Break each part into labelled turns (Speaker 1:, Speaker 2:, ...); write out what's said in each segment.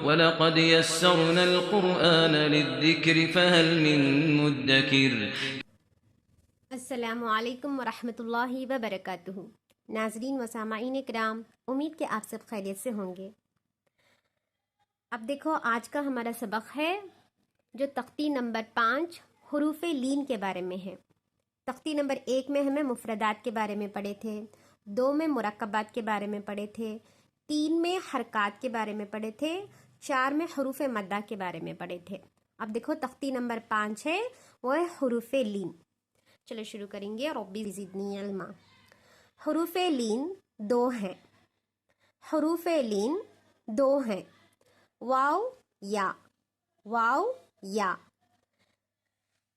Speaker 1: وَلَقَدْ يَسَّرْنَا الْقُرْآنَ لِلذِّكْرِ فَهَلْ مِن مُّدَّكِرٍ۔
Speaker 2: السلام علیکم ورحمۃ اللہ وبرکاتہ۔ ناظرین و سامعین کرام، امید کہ آپ سب خیریت سے ہوں گے۔ اب دیکھو، آج کا ہمارا سبق ہے جو تختی نمبر 5 حروف لین کے بارے میں ہے۔ تختی نمبر 1 میں ہمیں مفردات کے بارے میں پڑھے تھے، 2 میں مرکبات کے بارے میں پڑھے تھے، 3 میں حرکات کے بارے میں پڑھے تھے، 4 میں حروف مدہ کے بارے میں پڑھے تھے۔ اب دیکھو تختی نمبر 5 ہے، وہ ہے حروف لین۔ چلو شروع کریں گے۔ ربی زدنی علما۔ حروف لین 2 ہیں۔ حروف لین 2 ہیں، واو یا، واو یا۔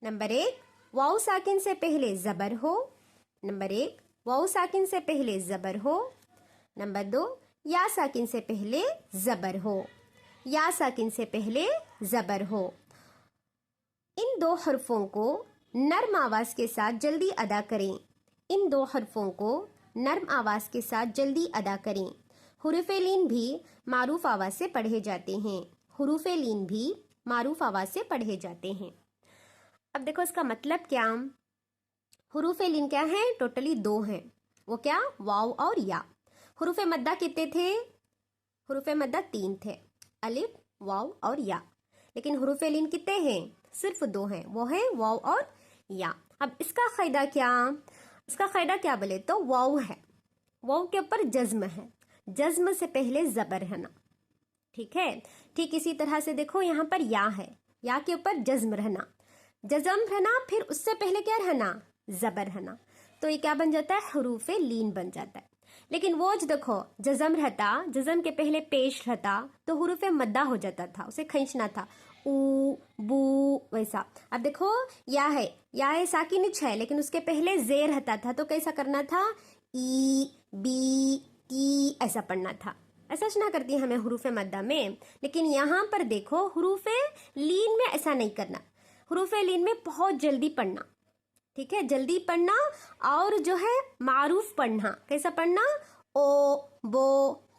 Speaker 2: نمبر 1، واو ساکن سے پہلے زبر ہو۔ نمبر 1، واو ساکن سے پہلے زبر ہو۔ نمبر 2، یا ساکن سے پہلے زبر ہو۔ یا ساکن سے پہلے زبر ہو۔ ان 2 حرفوں کو نرم آواز کے ساتھ جلدی ادا کریں۔ ان 2 حرفوں کو نرم آواز کے ساتھ جلدی ادا کریں۔ حروف لین بھی معروف آواز سے پڑھے جاتے ہیں۔ حروف لین بھی معروف آواز سے پڑھے جاتے ہیں۔ اب دیکھو اس کا مطلب کیا۔ حروف لین کیا ہیں؟ ٹوٹلی 2 ہیں۔ وہ کیا؟ واو اور یا۔ حروف مدہ کتنے تھے؟ حروف مدہ 3 تھے، الف، واو اور یا۔ لیکن حروف لین کتنے ہیں؟ صرف 2 ہیں، وہ ہیں واو اور یا۔ اب اس کا قاعدہ کیا؟ اس کا قاعدہ کیا بولے تو واو ہے، واو کے اوپر جزم ہے، جزم سے پہلے زبر ہے نا، ٹھیک ہے۔ ٹھیک اسی طرح سے دیکھو یہاں پر یا ہے، یا کے اوپر جزم رہنا، جزم رہنا، پھر اس سے پہلے کیا رہنا؟ زبر رہنا، تو یہ کیا بن جاتا ہے؟ حروف لین بن جاتا ہے۔ لیکن وہ جو دیکھو جزم رہتا، جزم کے پہلے پیش رہتا تو حروف مدہ ہو جاتا تھا، اسے کھینچنا تھا، او بو ویسا۔ اب دیکھو یا ہے، یا ہے ساکن ہے، لیکن اس کے پہلے زیر رہتا تھا تو کیسا کرنا تھا؟ ای بی تی ایسا پڑھنا تھا۔ ایسا نہ کرتی ہمیں حروف مدہ میں، لیکن یہاں پر دیکھو حروف لین میں ایسا نہیں کرنا۔ حروف لین میں بہت جلدی پڑھنا، ٹھیک ہے، جلدی پڑھنا، اور جو ہے معروف پڑھنا۔ کیسا پڑھنا؟ او بو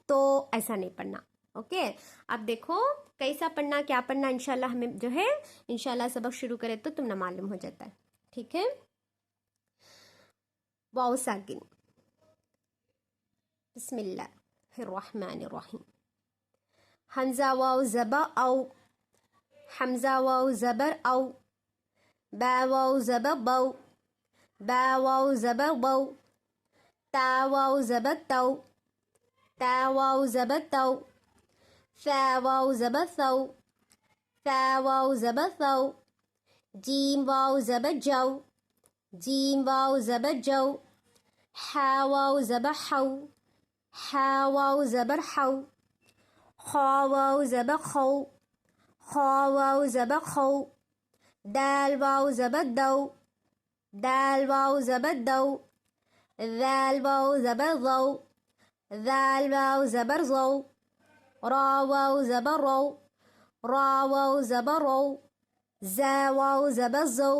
Speaker 2: تو ایسا نہیں پڑھنا، اوکے۔ اب دیکھو کیسا پڑھنا، کیا پڑھنا، انشاءاللہ ہمیں جو ہے انشاءاللہ سبق شروع کرے تو تم نہ معلوم ہو جاتا ہے، ٹھیک ہے۔ واو ساکن، بسم اللہ الرحمن الرحیم۔ حمزہ واو زبر او، حمزہ واو زبر او، با واو زبر بو، با واو زبر بو، تا واو زبر تو، تا واو زبر تو، ثا واو زبر ثو، ثا واو زبر ثو، جیم واو زبر جو، جیم واو زبر جو، حا واو زبر حو، حا واو زبر حو، خا واو زبر خو، خا واو زبر خو، دال واو زبر دو، دال واو زبر دو، ذال واو زبر ضو، ذال واو زبر ضو، را واو زبر رو، را واو زبر رو، زا واو زبر زو،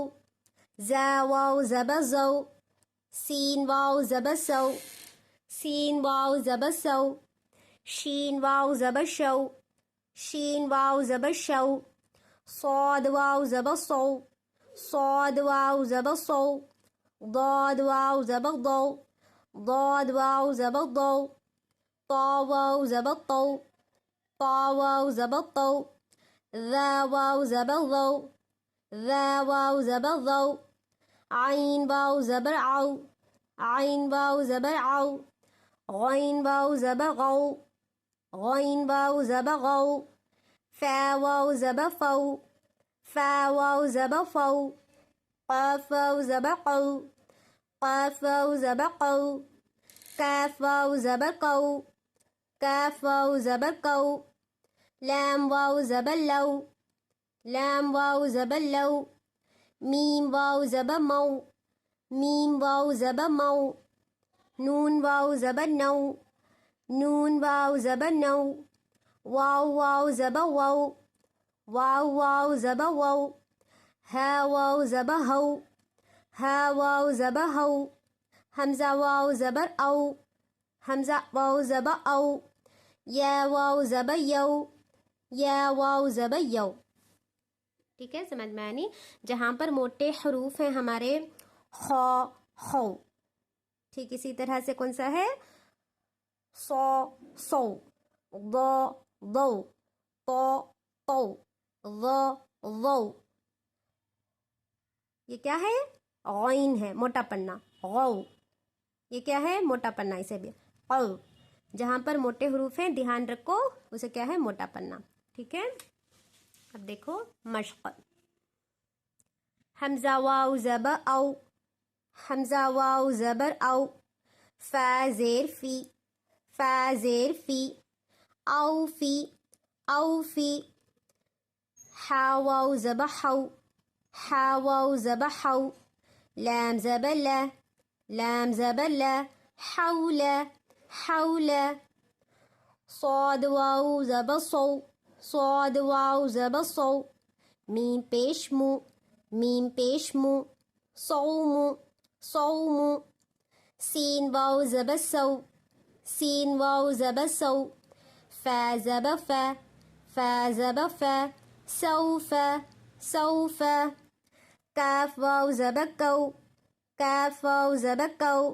Speaker 2: زا واو زبر زو، سین واو زبر سو، سین واو زبر سو، شین واو زبر شو، شین واو زبر شو، صاد واو زبر صو، صاد واو زبر صو، ضاد واو زبر ضو، ضاد واو زبر ضو، طا واو زبر طو، طا واو زبر طو، ذا واو زبر ذو، ذا واو زبر ذو، عین واو زبر عو، عین واو زبر عو، غین واو زبر غو، غین واو زبر غو، فا واو زبر فو، فا واو زبر فو، قاف واو زبر قو، قاف واو زبر قو، کاف واو زبر قو، کاف واو زبر قو، لام واو زبر لو، لام واو زبر لو، میم واو زبر مو، میم واو زبر مو، نون واو زبر نو، نون واو زبر نو، واو واو زبر وو، واو واو زبر وو، ہا واو زبر ہو، ہا واو زبر ہو، حمزہ واو زبر او، حمزہ واو زبر او، یا واو زبر یو، یا واو زبر یو. ٹھیک ہے، سمجھ میں آنی. جہاں پر موٹے حروف ہیں ہمارے خو خو. ٹھیک اسی طرح سے کون سا ہے؟ سو سو، ضو ضو، تو تو، ظو ظو. یہ کیا ہے؟ غین ہے، موٹا پنا. غو، یہ کیا ہے؟ موٹا پنا. اسے بھی قو. جہاں پر موٹے حروف ہیں دھیان رکھو، اسے کیا ہے؟ موٹا پنا. ٹھیک ہے. اب دیکھو مشق. حمزہ واو زبر او، حمزہ واو زبر او، فا زیر فی، فا زیر فی، او فی، او فی. حا واو زبر حو، حا واو زبر حو، لام زبر لا، لام زبر لا، حول، حول. صاد واو زبر صو، صاد واو زبر صو، میم پیش مو، میم پیش مو، صوم، صوم. سین واو زبر سو، سین واو زبر سو، فا زبر فا، فا زبر فا، سوف، سوف. کاف واو زبر کو، کاف واو زبر کو،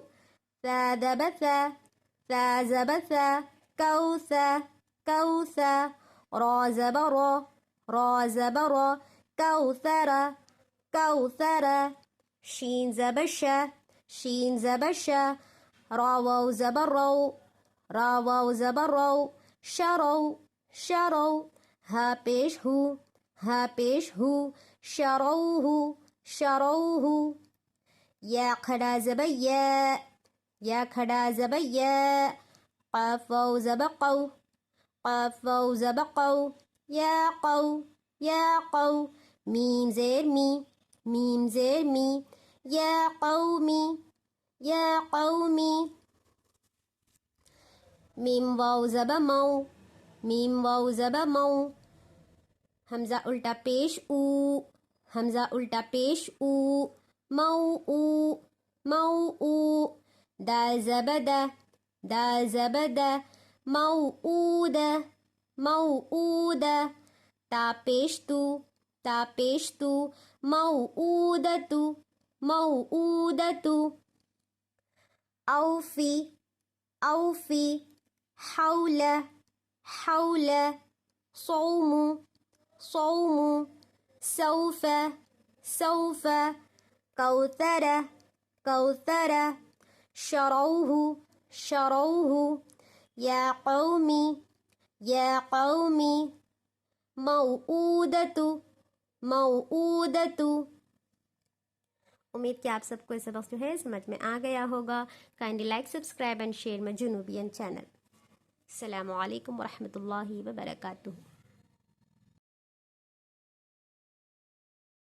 Speaker 2: فا زبر فا، فا زبر فا، کوثا، کوثا. را زبر را، را زبر را، کوثر، کوثر. شین زبر شا، شین زبر شا، را واو زبر رو، را واو زبر رو، شرو، شرو. ہا پیش ہو، ہا پیش ہو، شروہ، شروہ. یا کھڑا زبر یا، یا کھڑا زبر یا. قاف واو زبر قو، قاف واو زبر قو، یا قو، یا قو. میم زیر می، میم زیر می، یا قومی، یا قومی. میم واو زبر مو، میم واو زبر مو. حمزہ الٹا پیش او، حمزہ الٹا پیش او، مو او، مو او. دال زبر دا، دال زبر دا، موعودہ، موعودہ. تا پیش تو، تا پیش تو، موعودۃ، موعودۃ. اوفی، اوفی. حول، حول. صوم، صوم. سوف، سوف. کوثر، کوثر. شروہ، شروہ. یا قومی، یا قومی. موعودۃ، موعودۃ. امید کہ آپ سب کو یہ سبق جو ہے سمجھ میں آ گیا ہوگا. Kindly like subscribe and share my جنوبین چینل. السلام علیکم ورحمۃ اللہ وبرکاتہ.